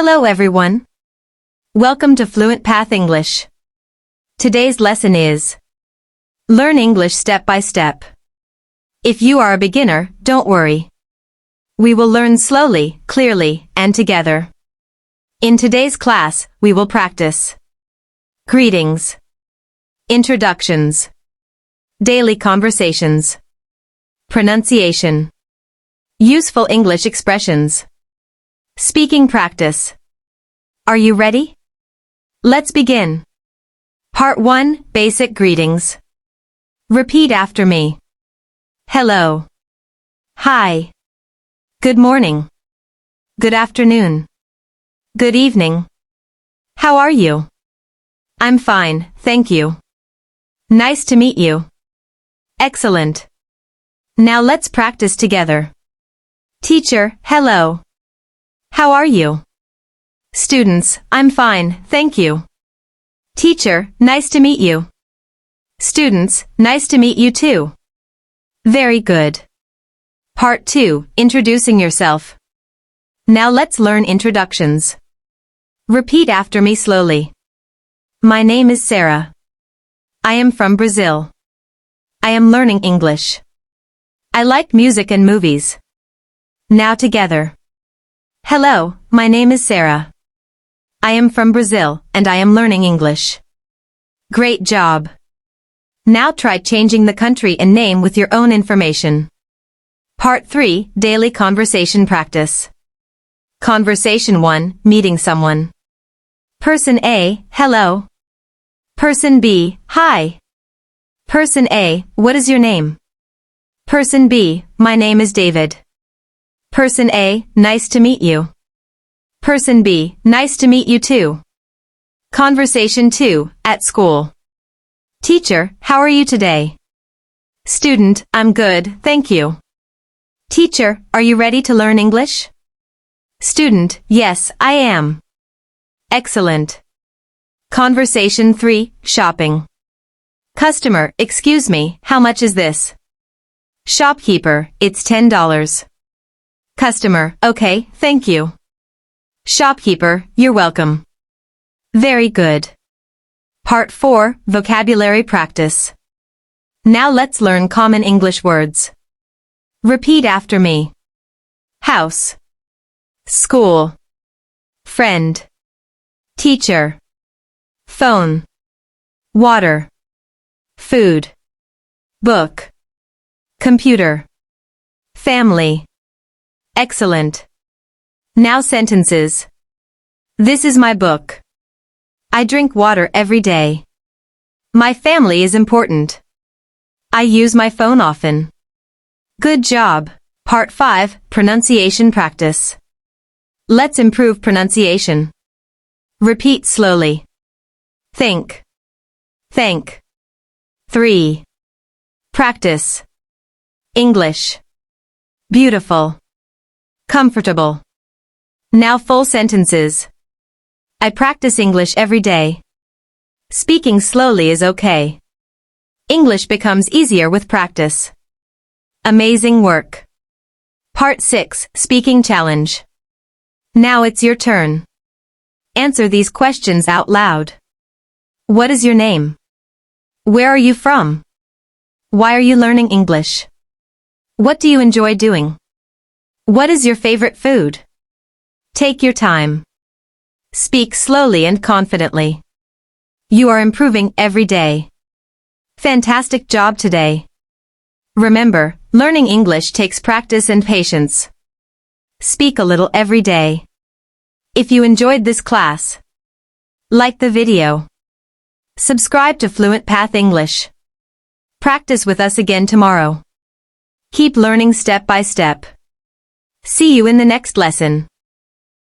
Hello everyone. Welcome to FluentPath English. Today's lesson is Learn English step by step. If you are a beginner, don't worry. We will learn slowly, clearly, and together. In today's class, we will practice greetings, introductions, daily conversations, pronunciation, useful English expressions, speaking practice. Are you ready? Let's begin. Part 1, Basic Greetings. Repeat after me. Hello. Hi. Good morning. Good afternoon. Good evening. How are you? I'm fine, thank you. Nice to meet you. Excellent. Now let's practice together. Teacher, hello. How are you? Students, I'm fine, thank you. Teacher, nice to meet you. Students, nice to meet you too. Very good. Part 2, Introducing yourself. Now let's learn introductions. Repeat after me slowly. My name is Sarah. I am from Brazil. I am learning English. I like music and movies. Now together. Hello, my name is Sarah. I am from Brazil, and I am learning English. Great job. Now try changing the country and name with your own information. Part 3, Daily Conversation Practice. Conversation 1, Meeting someone. Person A, hello. Person B, hi. Person A, what is your name? Person B, my name is David. Person A, nice to meet you. Person B, nice to meet you too. Conversation 2, at school. Teacher, how are you today? Student, I'm good, thank you. Teacher, are you ready to learn English? Student, yes, I am. Excellent. Conversation 3, shopping. Customer, excuse me, how much is this? Shopkeeper, it's $10. Customer, okay, thank you. Shopkeeper, you're welcome. Very good. Part 4, Vocabulary Practice. Now let's learn common English words. Repeat after me. House. School. Friend. Teacher. Phone. Water. Food. Book. Computer. Family. Excellent. Now sentences. This is my book. I drink water every day. My family is important. I use my phone often. Good job. Part 5, Pronunciation Practice. Let's improve pronunciation. Repeat slowly. Think. Thank. 3. Practice. English. Beautiful. Comfortable. Now full sentences. I practice English every day. Speaking slowly is okay. English becomes easier with practice. Amazing work. Part 6, Speaking Challenge. Now it's your turn. Answer these questions out loud. What is your name? Where are you from? Why are you learning English? What do you enjoy doing? What is your favorite food? Take your time. Speak slowly and confidently. You are improving every day. Fantastic job today. Remember, learning English takes practice and patience. Speak a little every day. If you enjoyed this class, like the video. Subscribe to FluentPath English. Practice with us again tomorrow. Keep learning step by step. See you in the next lesson.